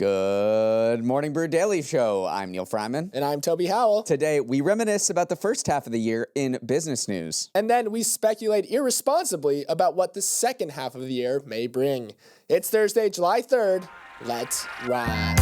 Good morning, Brew Daily show. I'm Neal Freyman. And I'm Toby Howell. Today, we reminisce about the first half of the year in business news. And then we speculate irresponsibly about what the second half of the year may bring. It's Thursday, July 3rd. Let's ride.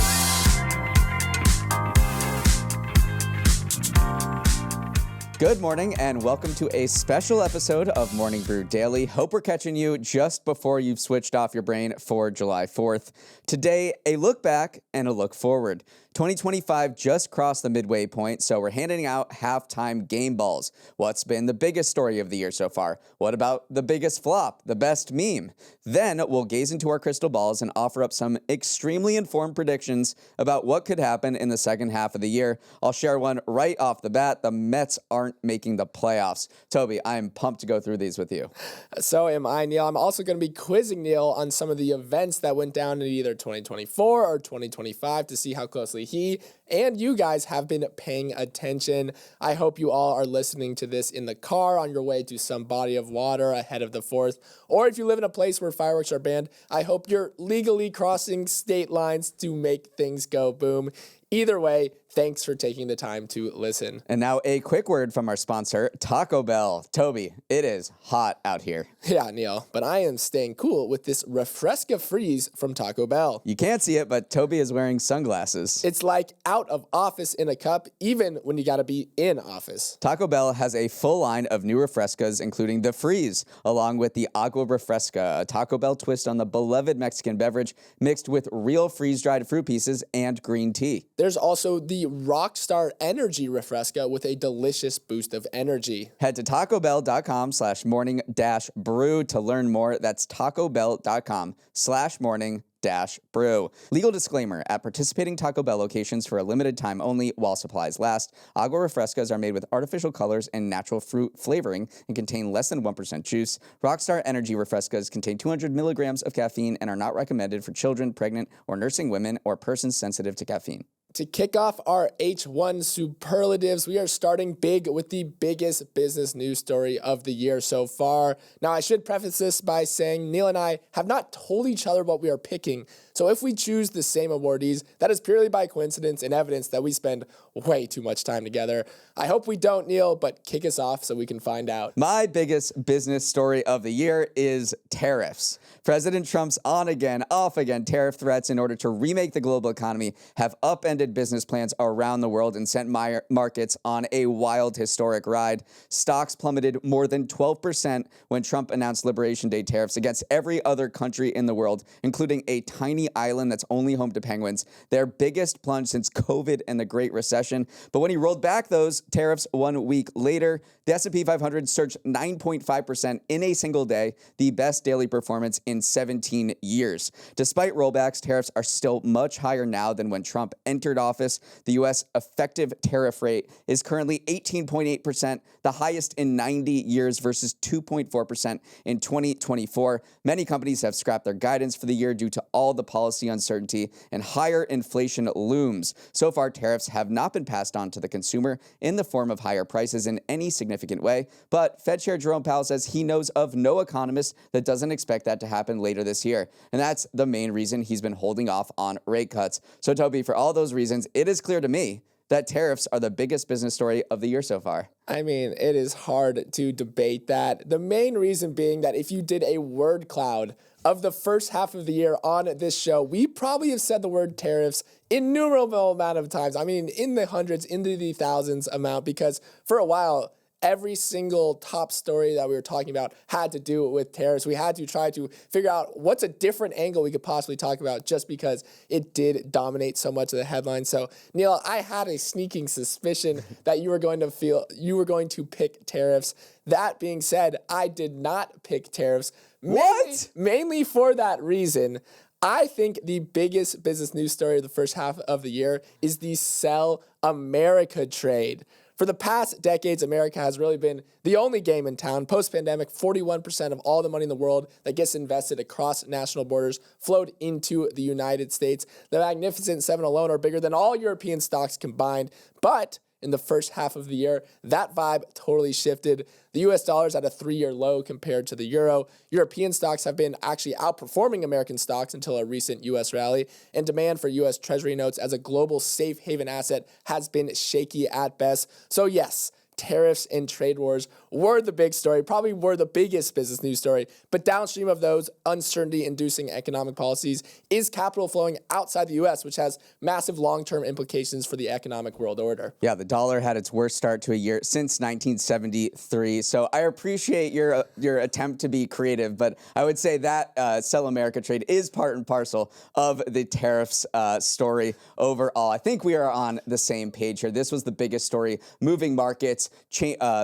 Good morning and welcome to a special episode of Morning Brew Daily. Hope we're catching you just before you've switched off your brain for July 4th. Today, a look back and a look forward. 2025 just crossed the midway point, so we're handing out halftime game balls. What's been the biggest story of the year so far? What about the biggest flop, the best meme? Then we'll gaze into our crystal balls and offer up some extremely informed predictions about what could happen in the second half of the year. I'll share one right off the bat. The Mets aren't making the playoffs. Toby, I am pumped to go through these with you. So am I, Neal. I'm also going to be quizzing Neal on some of the events that went down in either 2024 or 2025 to see how closely he and you guys have been paying attention. I hope you all are listening to this in the car on your way to some body of water ahead of the 4th. Or if you live in a place where fireworks are banned, I hope you're legally crossing state lines to make things go boom. Either way, thanks for taking the time to listen. And now a quick word from our sponsor, Taco Bell. Toby, it is hot out here. Yeah, Neal, but I am staying cool with this Refresca Freeze from Taco Bell. You can't see it, but Toby is wearing sunglasses. It's like out of office in a cup, even when you gotta be in office. Taco Bell has a full line of new Refrescas, including the Freeze, along with the Agua Refresca, a Taco Bell twist on the beloved Mexican beverage, mixed with real freeze-dried fruit pieces and green tea. There's also the Rockstar Energy Refresca with a delicious boost of energy. Head to tacobell.com/morning-brew to learn more. That's tacobell.com/morning-brew. Legal disclaimer, at participating Taco Bell locations for a limited time only while supplies last, Agua Refrescas are made with artificial colors and natural fruit flavoring and contain less than 1% juice. Rockstar Energy Refrescas contain 200 milligrams of caffeine and are not recommended for children, pregnant, or nursing women or persons sensitive to caffeine. To kick off our H1 superlatives, we are starting big with the biggest business news story of the year so far. Now, I should preface this by saying Neal and I have not told each other what we are picking. So if we choose the same awardees, that is purely by coincidence and evidence that we spend way too much time together. I hope we don't, Neal, but kick us off so we can find out. My biggest business story of the year is tariffs. President Trump's on again, off again tariff threats in order to remake the global economy have upended business plans around the world and sent markets on a wild historic ride. Stocks plummeted more than 12% when Trump announced Liberation Day tariffs against every other country in the world, including a tiny island that's only home to penguins, their biggest plunge since COVID and the Great Recession. But when he rolled back those tariffs 1 week later, the S&P 500 surged 9.5% in a single day, the best daily performance in 17 years. Despite rollbacks, tariffs are still much higher now than when Trump entered office. The U.S. effective tariff rate is currently 18.8%, the highest in 90 years versus 2.4% in 2024. Many companies have scrapped their guidance for the year due to all the policy uncertainty and higher inflation looms. So far, tariffs have not been passed on to the consumer in the form of higher prices in any significant way, but Fed Chair Jerome Powell says he knows of no economist that doesn't expect that to happen later this year. And that's the main reason he's been holding off on rate cuts. So Toby, for all those reasons, it is clear to me that tariffs are the biggest business story of the year so far. I mean, it is hard to debate that. The main reason being that if you did a word cloud of the first half of the year on this show, we probably have said the word tariffs innumerable amount of times. I mean, in the hundreds, into the thousands amount, because for a while, every single top story that we were talking about had to do with tariffs. We had to try to figure out what's a different angle we could possibly talk about just because it did dominate so much of the headlines. So, Neal, I had a sneaking suspicion that you were going to pick tariffs. That being said, I did not pick tariffs. Mainly for that reason. I think the biggest business news story of the first half of the year is the Sell America trade. For the past decades, America has really been the only game in town. Post-pandemic, 41% of all the money in the world that gets invested across national borders flowed into the United States. The Magnificent Seven alone are bigger than all European stocks combined. But in the first half of the year. That vibe totally shifted. The US dollar is at a 3-year low compared to the euro. European stocks have been actually outperforming American stocks until a recent US rally, and demand for US Treasury notes as a global safe haven asset has been shaky at best. So yes, tariffs and trade wars were the big story, probably were the biggest business news story. But downstream of those uncertainty-inducing economic policies is capital flowing outside the U.S., which has massive long-term implications for the economic world order. Yeah, the dollar had its worst start to a year since 1973. So I appreciate your attempt to be creative, but I would say that Sell America trade is part and parcel of the tariffs story overall. I think we are on the same page here. This was the biggest story, moving markets,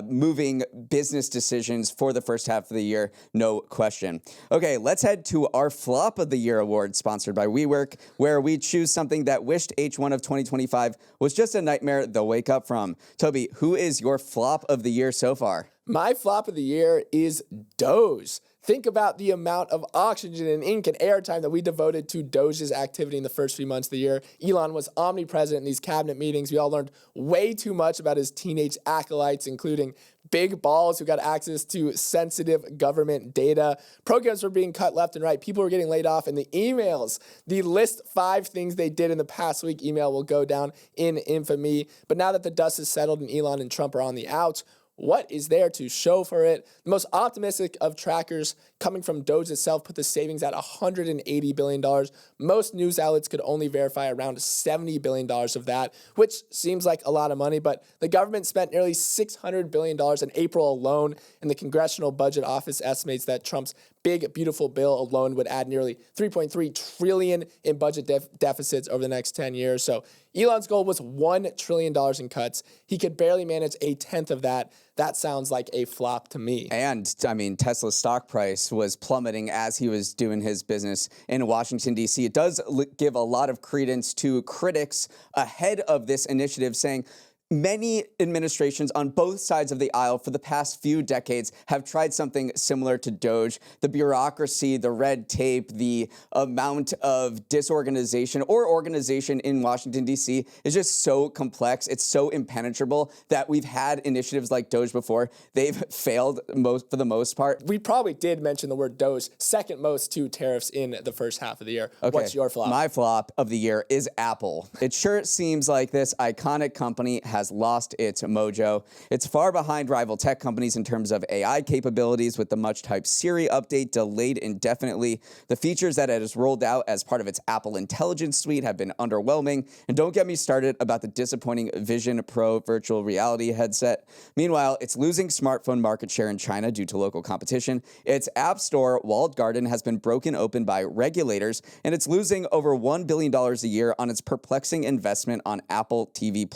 moving business decisions for the first half of the year, no question. Okay, let's head to our Flop of the Year award, sponsored by WeWork, where we choose something that wished H1 of 2025 was just a nightmare they'll wake up from. Toby, who is your Flop of the Year so far? My Flop of the Year is Doge. Think about the amount of oxygen and ink and airtime that we devoted to Doge's activity in the first few months of the year. Elon was omnipresent in these cabinet meetings. We all learned way too much about his teenage acolytes, including big balls who got access to sensitive government data. Programs were being cut left and right. People were getting laid off. And the emails, the list 5 things they did in the past week email will go down in infamy. But now that the dust has settled and Elon and Trump are on the outs, what is there to show for it? The most optimistic of trackers coming from Doge itself put the savings at $180 billion. Most news outlets could only verify around $70 billion of that, which seems like a lot of money, but the government spent nearly $600 billion in April alone, and the Congressional Budget Office estimates that Trump's big, beautiful bill alone would add nearly $3.3 trillion in budget deficits over the next 10 years. So Elon's goal was $1 trillion in cuts. He could barely manage a tenth of that. That sounds like a flop to me. And, I mean, Tesla's stock price was plummeting as he was doing his business in Washington, D.C. It does give a lot of credence to critics ahead of this initiative saying, many administrations on both sides of the aisle for the past few decades have tried something similar to Doge. The bureaucracy, the red tape, the amount of disorganization or organization in Washington, D.C. is just so complex. It's so impenetrable that we've had initiatives like Doge before. They've failed for the most part. We probably did mention the word Doge second most to tariffs in the first half of the year. Okay. What's your flop? My flop of the year is Apple. It sure seems like this iconic company has lost its mojo. It's far behind rival tech companies in terms of AI capabilities, with the much-typed Siri update delayed indefinitely. The features that it has rolled out as part of its Apple Intelligence Suite have been underwhelming. And don't get me started about the disappointing Vision Pro virtual reality headset. Meanwhile, it's losing smartphone market share in China due to local competition. Its App Store, walled garden, has been broken open by regulators, and it's losing over $1 billion a year on its perplexing investment on Apple TV+.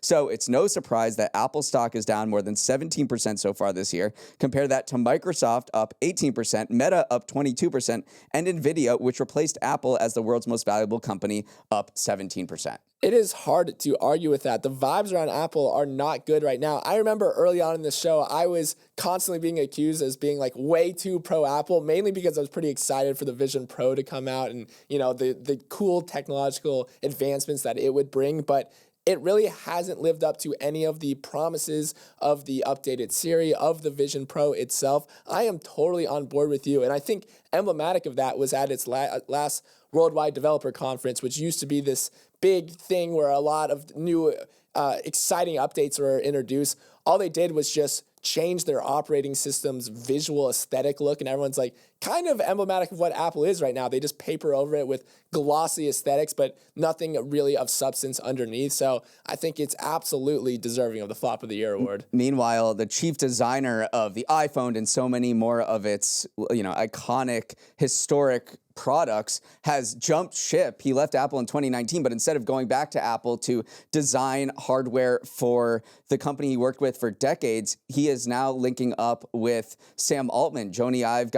So it's no surprise that Apple stock is down more than 17% so far this year. Compare that to Microsoft, up 18%, Meta up 22%, and Nvidia, which replaced Apple as the world's most valuable company, up 17%. It is hard to argue with that. The vibes around Apple are not good right now. I remember early on in the show, I was constantly being accused as being like way too pro Apple, mainly because I was pretty excited for the Vision Pro to come out and, you know, the cool technological advancements that it would bring. But it really hasn't lived up to any of the promises of the updated Siri, of the Vision Pro itself. I am totally on board with you. And I think emblematic of that was at its last Worldwide Developer Conference, which used to be this big thing where a lot of new exciting updates were introduced. All they did was just change their operating system's visual aesthetic look, and everyone's like, kind of emblematic of what Apple is right now. They just paper over it with glossy aesthetics, but nothing really of substance underneath. So I think it's absolutely deserving of the Flop of the Year award. Meanwhile, the chief designer of the iPhone and so many more of its, iconic, historic products has jumped ship. He left Apple in 2019, but instead of going back to Apple to design hardware for the company he worked with for decades, he is now linking up with Sam Altman. Jony Ive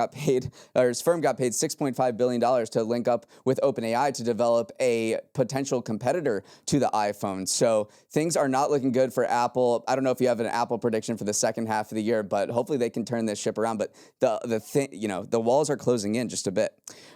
his firm got paid $6.5 billion to link up with OpenAI to develop a potential competitor to the iPhone. So things are not looking good for Apple. I don't know if you have an Apple prediction for the second half of the year, but hopefully they can turn this ship around. But the walls are closing in just a bit.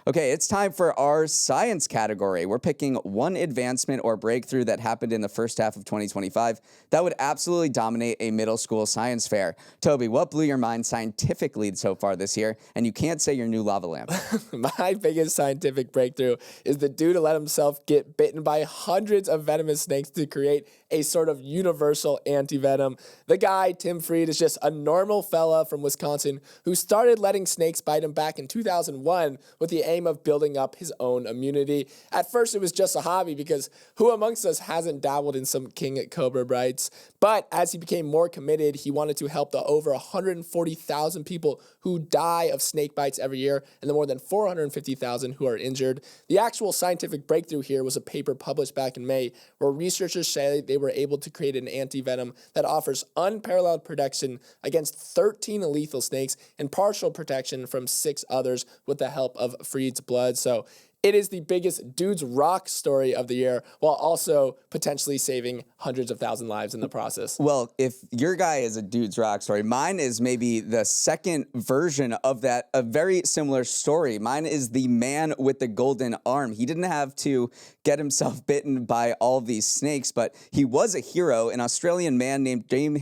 Okay. Okay, it's time for our science category. We're picking one advancement or breakthrough that happened in the first half of 2025 that would absolutely dominate a middle school science fair. Toby, what blew your mind scientifically so far this year? And you can't say your new lava lamp. My biggest scientific breakthrough is the dude who let himself get bitten by hundreds of venomous snakes to create a sort of universal anti-venom. The guy, Tim Fried, is just a normal fella from Wisconsin who started letting snakes bite him back in 2001 with the aim of building up his own immunity. At first, it was just a hobby because who amongst us hasn't dabbled in some king cobra bites? But as he became more committed, he wanted to help the over 140,000 people who die of snake bites every year and the more than 450,000 who are injured. The actual scientific breakthrough here was a paper published back in May where researchers say they were able to create an anti-venom that offers unparalleled protection against 13 lethal snakes and partial protection from 6 others with the help of Fried's blood. So it is the biggest dude's rock story of the year while also potentially saving hundreds of thousand lives in the process. Well, if your guy is a dude's rock story, mine is maybe the second version of that, a very similar story. Mine is the man with the golden arm. He didn't have to get himself bitten by all these snakes, but he was a hero. An Australian man named James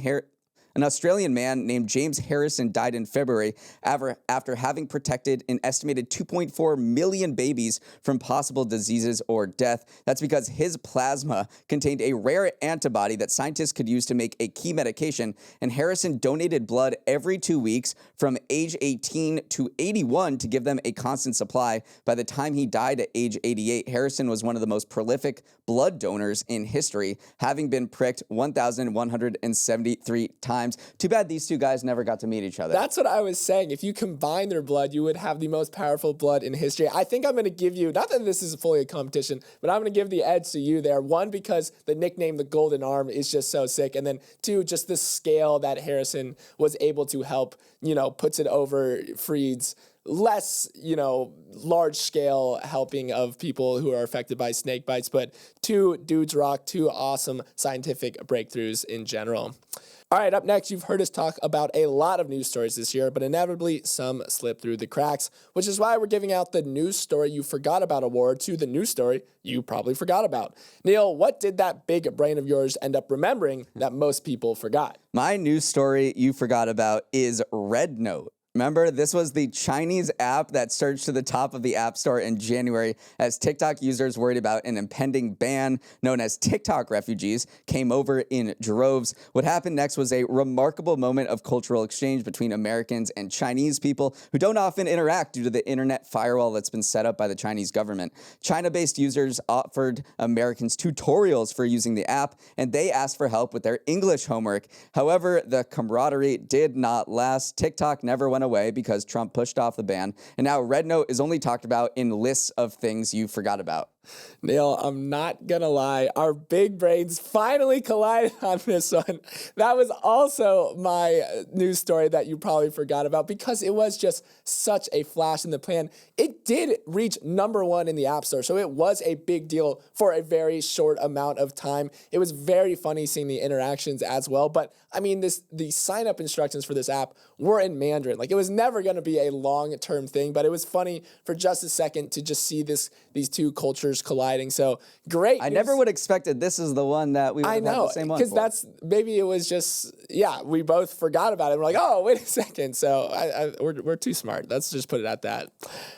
Harrison died in February after having protected an estimated 2.4 million babies from possible diseases or death. That's because his plasma contained a rare antibody that scientists could use to make a key medication, and Harrison donated blood every 2 weeks from age 18 to 81 to give them a constant supply. By the time he died at age 88, Harrison was one of the most prolific blood donors in history, having been pricked 1,173 times. Too bad these two guys never got to meet each other. That's what I was saying. If you combine their blood, you would have the most powerful blood in history. I think I'm going to give you, not that this is fully a competition, but I'm going to give the edge to you there. One, because the nickname, the Golden Arm, is just so sick. And then two, just the scale that Harrison was able to help, puts it over Fried's less, large scale helping of people who are affected by snake bites, but two dudes rock, two awesome scientific breakthroughs in general. All right, up next, you've heard us talk about a lot of news stories this year, but inevitably some slip through the cracks, which is why we're giving out the News Story You Forgot About award to the news story you probably forgot about. Neal, what did that big brain of yours end up remembering that most people forgot? My news story you forgot about is Red Note. Remember, this was the Chinese app that surged to the top of the App Store in January as TikTok users worried about an impending ban known as TikTok refugees came over in droves. What happened next was a remarkable moment of cultural exchange between Americans and Chinese people who don't often interact due to the internet firewall that's been set up by the Chinese government. China-based users offered Americans tutorials for using the app, and they asked for help with their English homework. However, the camaraderie did not last. TikTok never went away because Trump pushed off the ban, and now Red Note is only talked about in lists of things you forgot about. Neal, I'm not gonna lie, our big brains finally collided on this one. That was also my news story that you probably forgot about because it was just such a flash in the pan. It did reach #1 in the App Store, so it was a big deal for a very short amount of time. It was very funny seeing the interactions as well, but I mean, the sign-up instructions for this app were in Mandarin. Like, it was never gonna be a long-term thing, but it was funny for just a second to just see these two cultures colliding. So great. I never would have expected this is the one that we would have had the same one for. Because maybe it was just, we both forgot about it. We're like, oh, wait a second. So we're too smart. Let's just put it at that.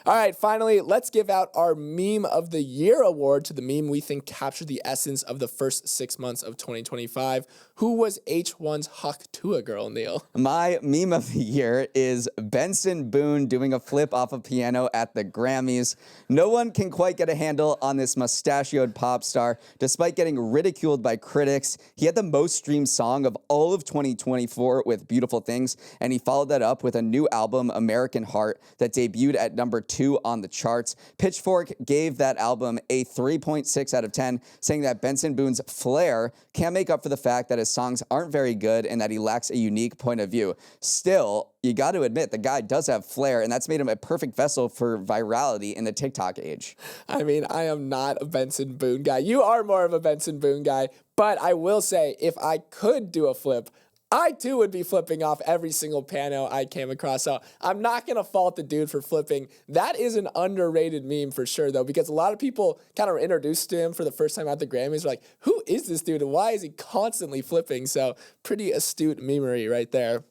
All right, finally, let's give out our Meme of the Year award to the meme we think captured the essence of the first 6 months of 2025. Who was H1's Huck Tua girl, Neal? My Meme of the Year is Benson Boone doing a flip off a piano at the Grammys. No one can quite get a handle on this mustachioed pop star. Despite getting ridiculed by critics, he had the most streamed song of all of 2024 with Beautiful Things, and he followed that up with a new album, American Heart, that debuted at #2 on the charts. Pitchfork gave that album a 3.6 out of 10, saying that Benson Boone's flair can't make up for the fact that his songs aren't very good and that he lacks a unique point of view. Still, you got to admit the guy does have flair, and that's made him a perfect vessel for virality in the TikTok age. I mean, I am not a Benson Boone guy. You are more of a Benson Boone guy, but I will say if I could do a flip, I too would be flipping off every single pano I came across. So I'm not going to fault the dude for flipping. That is an underrated meme for sure, though, because a lot of people kind of were introduced to him for the first time at the Grammys. Like, who is this dude and why is he constantly flipping? So pretty astute memery right there.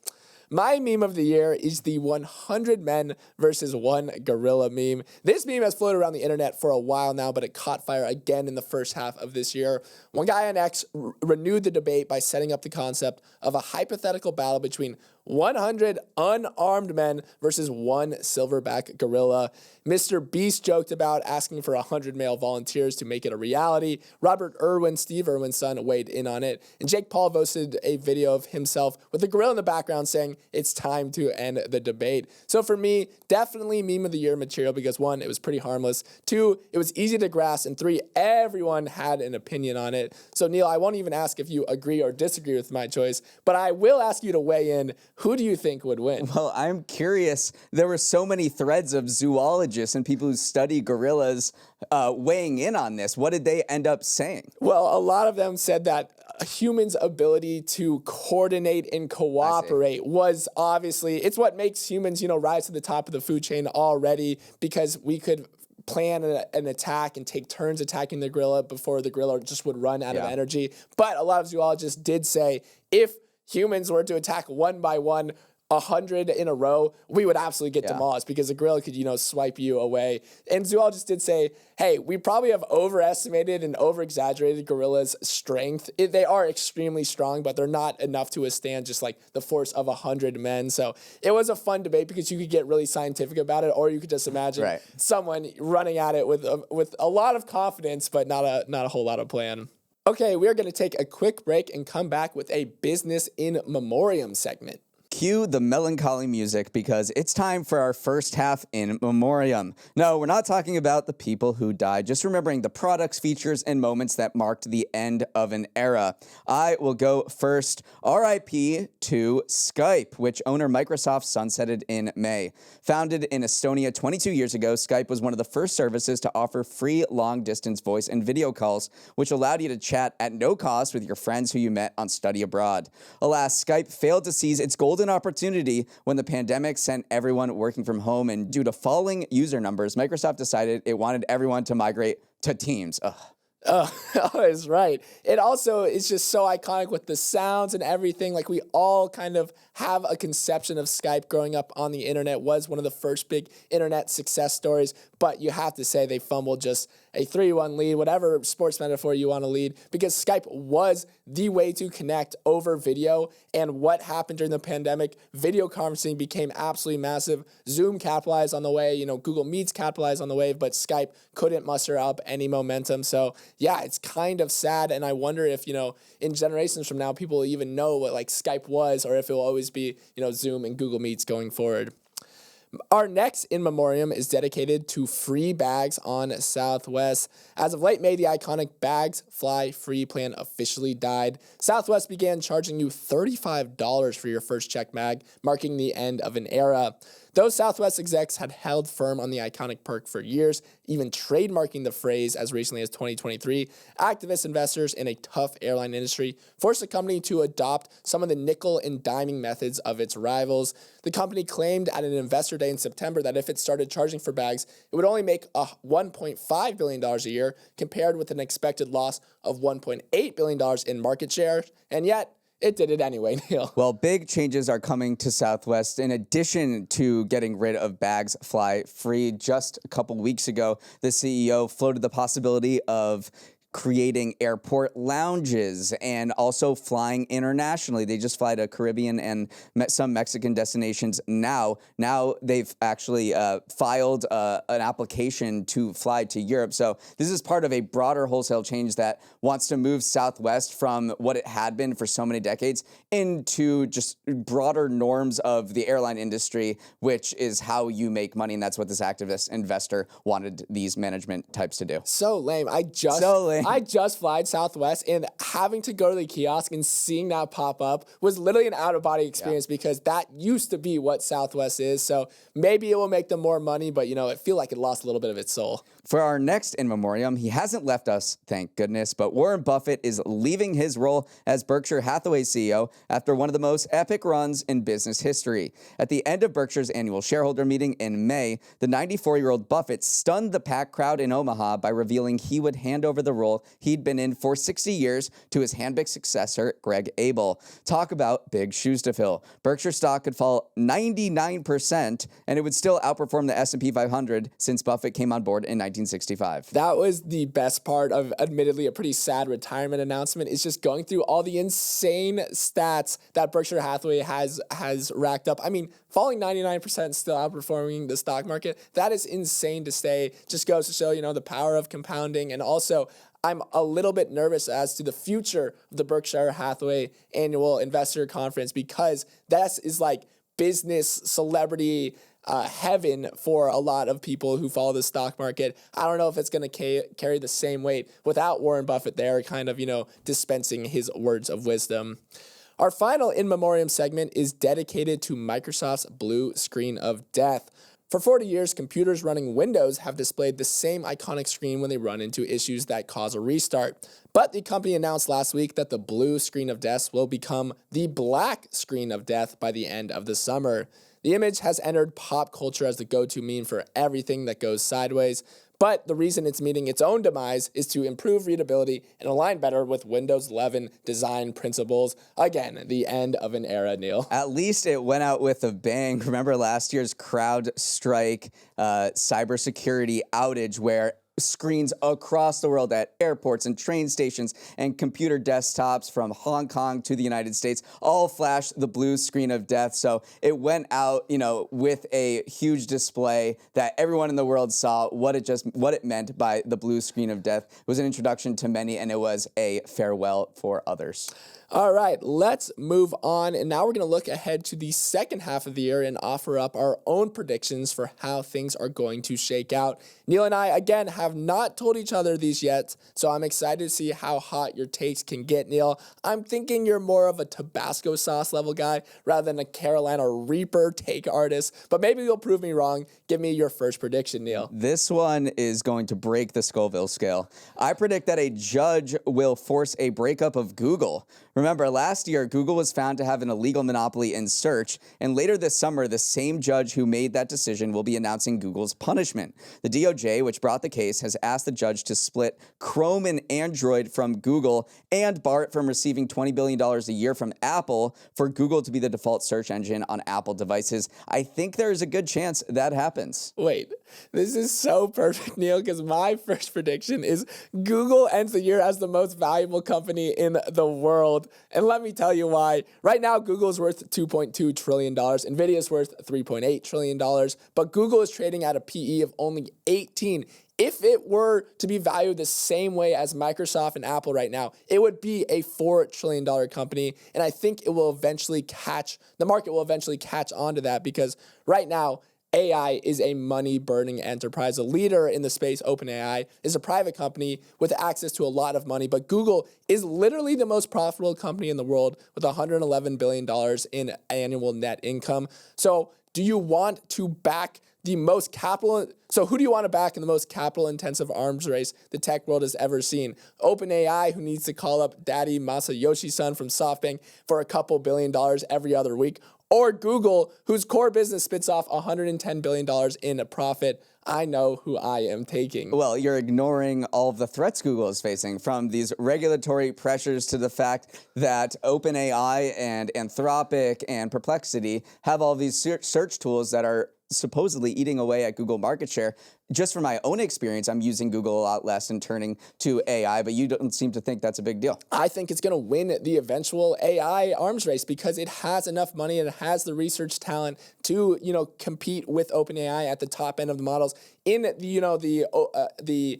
My meme of the year is the 100 men versus 1 gorilla meme. This meme has floated around the internet for a while now, but it caught fire again in the first half of this year. One guy on X renewed the debate by setting up the concept of a hypothetical battle between 100 unarmed men versus 1 silverback gorilla. Mr. Beast joked about asking for 100 male volunteers to make it a reality. Robert Irwin, Steve Irwin's son, weighed in on it. And Jake Paul posted a video of himself with the gorilla in the background saying it's time to end the debate. So for me, definitely meme of the year material because 1, it was pretty harmless. 2, it was easy to grasp. And 3, everyone had an opinion on it. So Neal, I won't even ask if you agree or disagree with my choice, but I will ask you to weigh in. Who do you think would win? Well, I'm curious. There were so many threads of zoologists and people who study gorillas weighing in on this. What did they end up saying? Well, a lot of them said that a human's ability to coordinate and cooperate was obviously, it's what makes humans, rise to the top of the food chain already, because we could plan an attack and take turns attacking the gorilla before the gorilla just would run out of energy. But a lot of zoologists did say if humans were to attack one by one, 100 in a row, we would absolutely get demolished because the gorilla could, swipe you away. And zoologists did say, hey, we probably have overestimated and over-exaggerated gorillas' strength. They are extremely strong, but they're not enough to withstand just like the force of 100 men. So it was a fun debate because you could get really scientific about it, or you could just imagine someone running at it with a lot of confidence, but not a whole lot of plan. Okay, we're going to take a quick break and come back with a business in memoriam segment. Cue the melancholy music because it's time for our first half in memoriam. No, we're not talking about the people who died, just remembering the products, features, and moments that marked the end of an era. I will go first. RIP to Skype, which owner Microsoft sunsetted in May. Founded in Estonia 22 years ago, Skype was one of the first services to offer free long-distance voice and video calls, which allowed you to chat at no cost with your friends who you met on study abroad. Alas, Skype failed to seize its golden opportunity when the pandemic sent everyone working from home, and due to falling user numbers, Microsoft decided it wanted everyone to migrate to Teams. Oh, it's right. It also is just so iconic with the sounds and everything. Like, we all kind of have a conception of Skype growing up on the internet. Was one of the first big internet success stories, but you have to say they fumbled just a 3-1 lead, whatever sports metaphor you want to lead, because Skype was the way to connect over video. And what happened during the pandemic, video conferencing became absolutely massive. Zoom capitalized on the way, Google Meets capitalized on the wave, but Skype couldn't muster up any momentum. So yeah, it's kind of sad. And I wonder if, in generations from now, people will even know what like Skype was, or if it will always be, Zoom and Google Meets going forward. Our next in memoriam is dedicated to free bags on Southwest. As of late May, the iconic Bags Fly Free plan officially died. Southwest began charging you $35 for your first check bag, marking the end of an era. Though Southwest execs had held firm on the iconic perk for years, even trademarking the phrase as recently as 2023, activist investors in a tough airline industry forced the company to adopt some of the nickel and diming methods of its rivals. The company claimed at an investor day in September that if it started charging for bags, it would only make $1.5 billion a year, compared with an expected loss of $1.8 billion in market share. And yet, it did it anyway, Neal. Well, big changes are coming to Southwest. In addition to getting rid of Bags Fly Free, just a couple weeks ago, the CEO floated the possibility of creating airport lounges and also flying internationally. They just fly to Caribbean and some Mexican destinations now. Now they've actually filed an application to fly to Europe. So this is part of a broader wholesale change that wants to move Southwest from what it had been for so many decades into just broader norms of the airline industry, which is how you make money. And that's what this activist investor wanted these management types to do. So lame. I just flied Southwest, and having to go to the kiosk and seeing that pop up was literally an out-of-body experience because that used to be what Southwest is. So maybe it will make them more money, but, it feel like it lost a little bit of its soul. For our next in memoriam, he hasn't left us, thank goodness, but Warren Buffett is leaving his role as Berkshire Hathaway CEO after one of the most epic runs in business history. At the end of Berkshire's annual shareholder meeting in May, the 94-year-old Buffett stunned the packed crowd in Omaha by revealing he would hand over the role he'd been in for 60 years to his handpicked successor, Greg Abel. Talk about big shoes to fill. Berkshire stock could fall 99%, and it would still outperform the S&P 500 since Buffett came on board in 1965. That was the best part of, admittedly, a pretty sad retirement announcement, is just going through all the insane stats that Berkshire Hathaway has racked up. I mean, falling 99%, still outperforming the stock market. That is insane to say. Just goes to show, the power of compounding. And also, I'm a little bit nervous as to the future of the Berkshire Hathaway annual investor conference, because that is like business celebrity heaven for a lot of people who follow the stock market. I don't know if it's going to carry the same weight without Warren Buffett there, kind of, dispensing his words of wisdom. Our final in memoriam segment is dedicated to Microsoft's blue screen of death. For 40 years, computers running Windows have displayed the same iconic screen when they run into issues that cause a restart. But the company announced last week that the blue screen of death will become the black screen of death by the end of the summer. The image has entered pop culture as the go-to meme for everything that goes sideways. But the reason it's meeting its own demise is to improve readability and align better with Windows 11 design principles. Again, the end of an era, Neal. At least it went out with a bang. Remember last year's CrowdStrike cybersecurity outage where screens across the world at airports and train stations and computer desktops from Hong Kong to the United States all flashed the blue screen of death. So it went out, with a huge display that everyone in the world saw what it meant by the blue screen of death. It was an introduction to many, and it was a farewell for others. All right, let's move on. And now we're going to look ahead to the second half of the year and offer up our own predictions for how things are going to shake out. Neal and I, again, have not told each other these yet, so I'm excited to see how hot your takes can get, Neal. I'm thinking you're more of a Tabasco sauce level guy rather than a Carolina Reaper take artist, but maybe you'll prove me wrong. Give me your first prediction, Neal. This one is going to break the Scoville scale. I predict that a judge will force a breakup of Google. Remember, last year, Google was found to have an illegal monopoly in search, and later this summer, the same judge who made that decision will be announcing Google's punishment. The DOJ, which brought the case, has asked the judge to split Chrome and Android from Google and bar it from receiving $20 billion a year from Apple for Google to be the default search engine on Apple devices. I think there's a good chance that happens. Wait, this is so perfect, Neal, because my first prediction is Google ends the year as the most valuable company in the world. And let me tell you why. Right now, Google is worth $2.2 trillion. NVIDIA is worth $3.8 trillion. But Google is trading at a PE of only 18. If it were to be valued the same way as Microsoft and Apple right now, it would be a $4 trillion company. And I think the market will eventually catch on to that, because right now, AI is a money-burning enterprise. A leader in the space, OpenAI, is a private company with access to a lot of money, but Google is literally the most profitable company in the world with $111 billion in annual net income. So do you want to back who do you want to back in the most capital-intensive arms race the tech world has ever seen? OpenAI, who needs to call up Daddy Masayoshi-san from SoftBank for a couple $1 billion every other week, or Google, whose core business spits off $110 billion in a profit? I know who I am taking. Well, you're ignoring all of the threats Google is facing, from these regulatory pressures to the fact that OpenAI and Anthropic and Perplexity have all these search tools that are supposedly eating away at Google market share. Just from my own experience, I'm using Google a lot less and turning to AI, but you don't seem to think that's a big deal. I think it's going to win the eventual AI arms race because it has enough money and it has the research talent to, compete with OpenAI at the top end of the models in the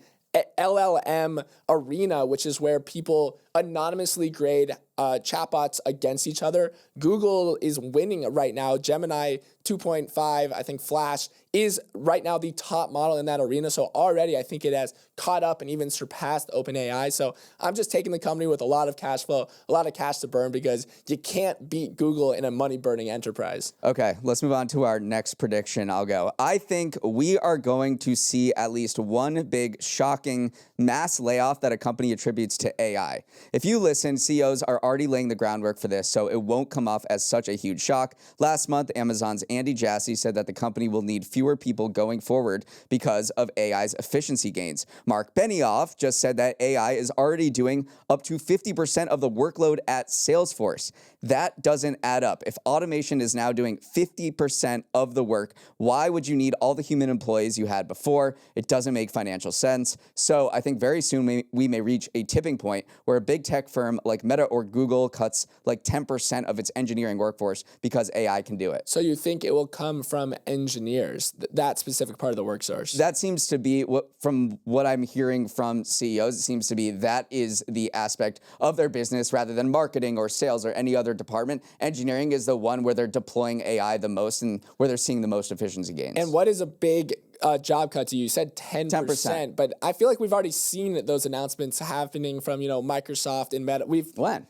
LLM arena, which is where people anonymously grade chatbots against each other. Google is winning right now. Gemini 2.5, I think Flash is right now the top model in that arena. So already I think it has caught up and even surpassed OpenAI. So I'm just taking the company with a lot of cash flow, a lot of cash to burn, because you can't beat Google in a money-burning enterprise. Okay, let's move on to our next prediction. I'll go. I think we are going to see at least one big, shocking mass layoff that a company attributes to AI. If you listen, CEOs are already laying the groundwork for this, so it won't come off as such a huge shock. Last month, Amazon's Andy Jassy said that the company will need fewer people going forward because of AI's efficiency gains. Mark Benioff just said that AI is already doing up to 50% of the workload at Salesforce. That doesn't add up. If automation is now doing 50% of the work, why would you need all the human employees you had before? It doesn't make financial sense. So I think very soon we may reach a tipping point where a big tech firm like Meta or Google cuts like 10% of its engineering workforce because AI can do it. So you think it will come from engineers, that specific part of the work source? That seems to be, from what I'm hearing from CEOs, it seems to be that is the aspect of their business rather than marketing or sales or any other department. Engineering is the one where they're deploying AI the most and where they're seeing the most efficiency gains. And what is a big job cut to you? You said 10%, but I feel like we've already seen those announcements happening from, Microsoft and Meta. When?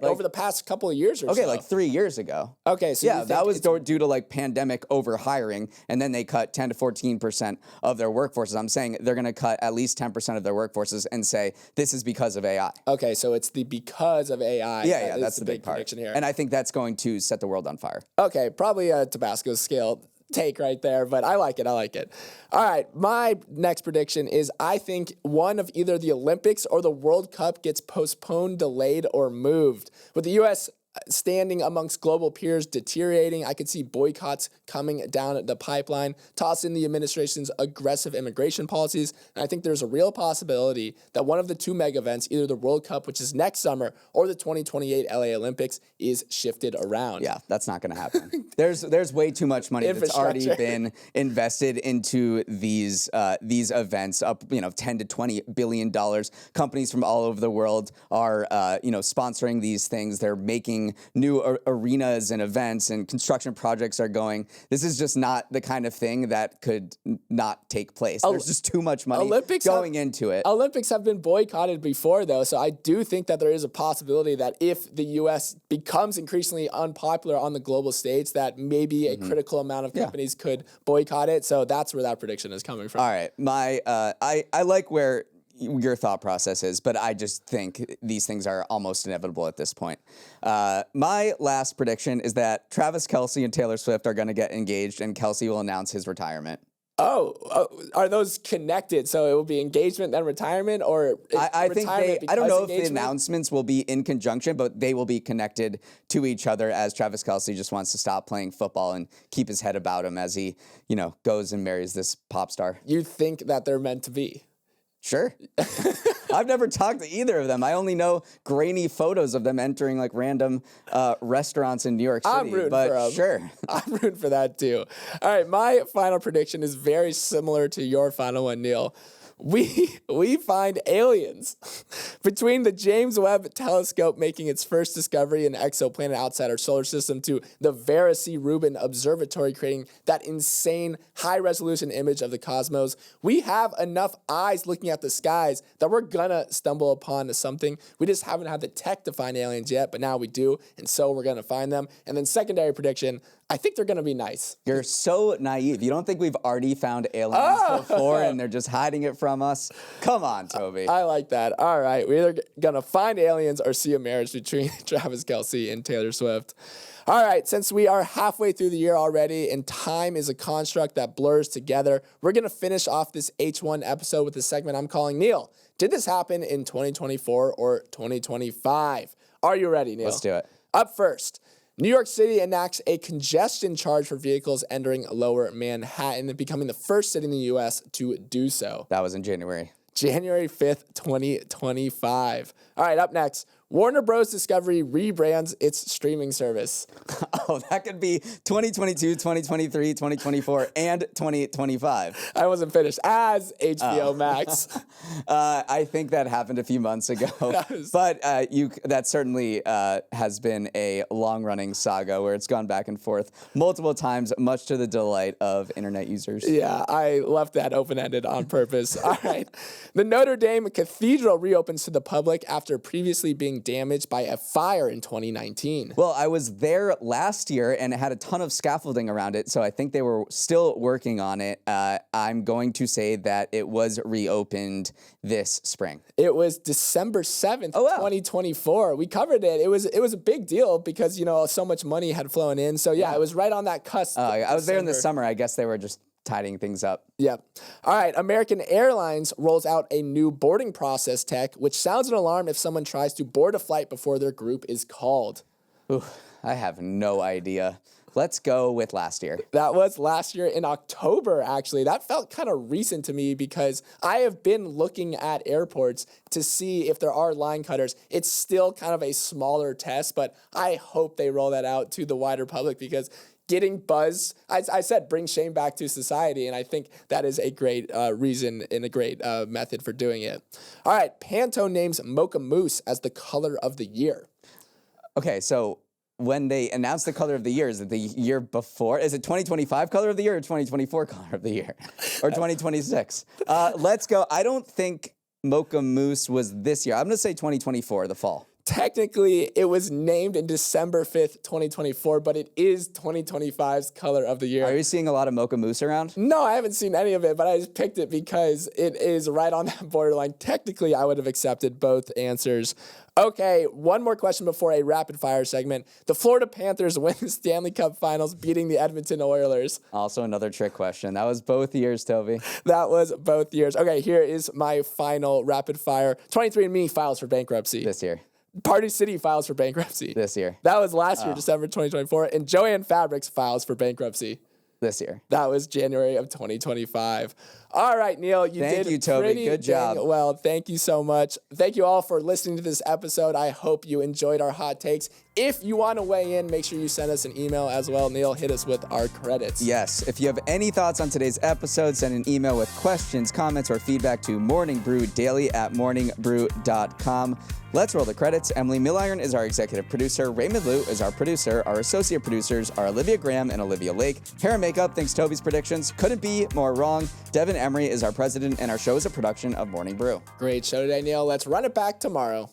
Over the past couple of years or so. Okay, like 3 years ago. Okay, so yeah, that was due to like pandemic over hiring, and then they cut 10 to 14% of their workforces. I'm saying they're going to cut at least 10% of their workforces and say this is because of AI. Okay, so it's the because of AI. Yeah, that's the big part. Prediction here. And I think that's going to set the world on fire. Okay, probably a Tabasco scale take right there, but I like it. All right, my next prediction is I think one of either the Olympics or the World Cup gets postponed, delayed, or moved. With the U.S. standing amongst global peers deteriorating, I could see boycotts coming down the pipeline, toss in the administration's aggressive immigration policies, and I think there's a real possibility that one of the two mega events, either the World Cup, which is next summer, or the 2028 LA Olympics, is shifted around. Yeah, that's not going to happen. There's way too much money that's already been invested into these events, up 10 to 20 billion dollars. Companies from all over the world are sponsoring these things. They're making new arenas and events, and construction projects are going. This is just not the kind of thing that could not take place. There's just too much money going into it. Olympics have been boycotted before, though, so I do think that there is a possibility that if the U.S. becomes increasingly unpopular on the global stage, that maybe a critical amount of companies could boycott it. So that's where that prediction is coming from. All right, I like where your thought process is, but I just think these things are almost inevitable at this point. My last prediction is that Travis Kelce and Taylor Swift are going to get engaged, and Kelce will announce his retirement. Oh, are those connected? So it will be engagement, then retirement, or I think I don't know if the announcements will be in conjunction, but they will be connected to each other, as Travis Kelce just wants to stop playing football and keep his head about him as he, goes and marries this pop star. You think that they're meant to be? Sure. I've never talked to either of them. I only know grainy photos of them entering like random restaurants in New York City. I'm rooting for them. Sure. I'm rooting for that too. All right, my final prediction is very similar to your final one, Neal. We find aliens. Between the James Webb Telescope making its first discovery in exoplanet outside our solar system to the Vera C. Rubin Observatory creating that insane high-resolution image of the cosmos, we have enough eyes looking at the skies that we're gonna stumble upon something. We just haven't had the tech to find aliens yet, but now we do, and so we're gonna find them. And then secondary prediction, I think they're going to be nice. You're so naive. You don't think we've already found aliens before and they're just hiding it from us? Come on, Toby. I like that. All right. We're either going to find aliens or see a marriage between Travis Kelce and Taylor Swift. All right. Since we are halfway through the year already and time is a construct that blurs together, we're going to finish off this H1 episode with a segment I'm calling Neal. Did this happen in 2024 or 2025? Are you ready, Neal? Let's do it. Up first. New York City enacts a congestion charge for vehicles entering Lower Manhattan, becoming the first city in the U.S. to do so. That was in January. January 5th, 2025. All right, up next. Warner Bros. Discovery rebrands its streaming service. Oh, that could be 2022, 2023, 2024, and 2025. I wasn't finished. As HBO Max. I think that happened a few months ago, but that certainly has been a long-running saga where it's gone back and forth multiple times, much to the delight of internet users. Yeah, I left that open-ended on purpose. All right. The Notre Dame Cathedral reopens to the public after previously being damaged by a fire in 2019. Well, I was there last year and it had a ton of scaffolding around it, so I think they were still working on it. I'm going to say that it was reopened this spring. It was December 7th, 2024. We covered it. It was a big deal because, so much money had flown in. So, yeah, it was right on that cusp. I was there in the summer. I guess they were just tidying things up. Yep. All right. American Airlines rolls out a new boarding process tech, which sounds an alarm if someone tries to board a flight before their group is called. Ooh, I have no idea. Let's go with last year. That was last year in October, actually. That felt kind of recent to me because I have been looking at airports to see if there are line cutters. It's still kind of a smaller test, but I hope they roll that out to the wider public because getting buzz, I said, bring shame back to society, and I think that is a great reason and a great method for doing it. All right, Pantone names Mocha Mousse as the color of the year. Okay, so when they announced the color of the year, is it the year before? Is it 2025 color of the year or 2024 color of the year? Or 2026? Let's go. I don't think Mocha Mousse was this year. I'm going to say 2024, the fall. Technically, it was named in December 5th, 2024, but it is 2025's color of the year. Are you seeing a lot of Mocha Mousse around? No, I haven't seen any of it, but I just picked it because it is right on that borderline. Technically, I would have accepted both answers. Okay, one more question before a rapid fire segment. The Florida Panthers win the Stanley Cup Finals, beating the Edmonton Oilers. Also another trick question. That was both years, Toby. That was both years. Okay, here is my final rapid fire. 23andMe files for bankruptcy. This year. Party City files for bankruptcy. This year. That was last year, December 2024. And Joann Fabrics files for bankruptcy. This year. That was January of 2025. All right, Neal, Thank you, Toby. Good job. Well, thank you so much. Thank you all for listening to this episode. I hope you enjoyed our hot takes. If you want to weigh in, make sure you send us an email as well. Neal, hit us with our credits. Yes. If you have any thoughts on today's episode, send an email with questions, comments, or feedback to morningbrewdaily@morningbrew.com. Let's roll the credits. Emily Milliron is our executive producer. Raymond Liu is our producer. Our associate producers are Olivia Graham and Olivia Lake. Hair and makeup, thanks Toby's predictions. Couldn't be more wrong. Devin Emery is our president, and our show is a production of Morning Brew. Great show today, Neal. Let's run it back tomorrow.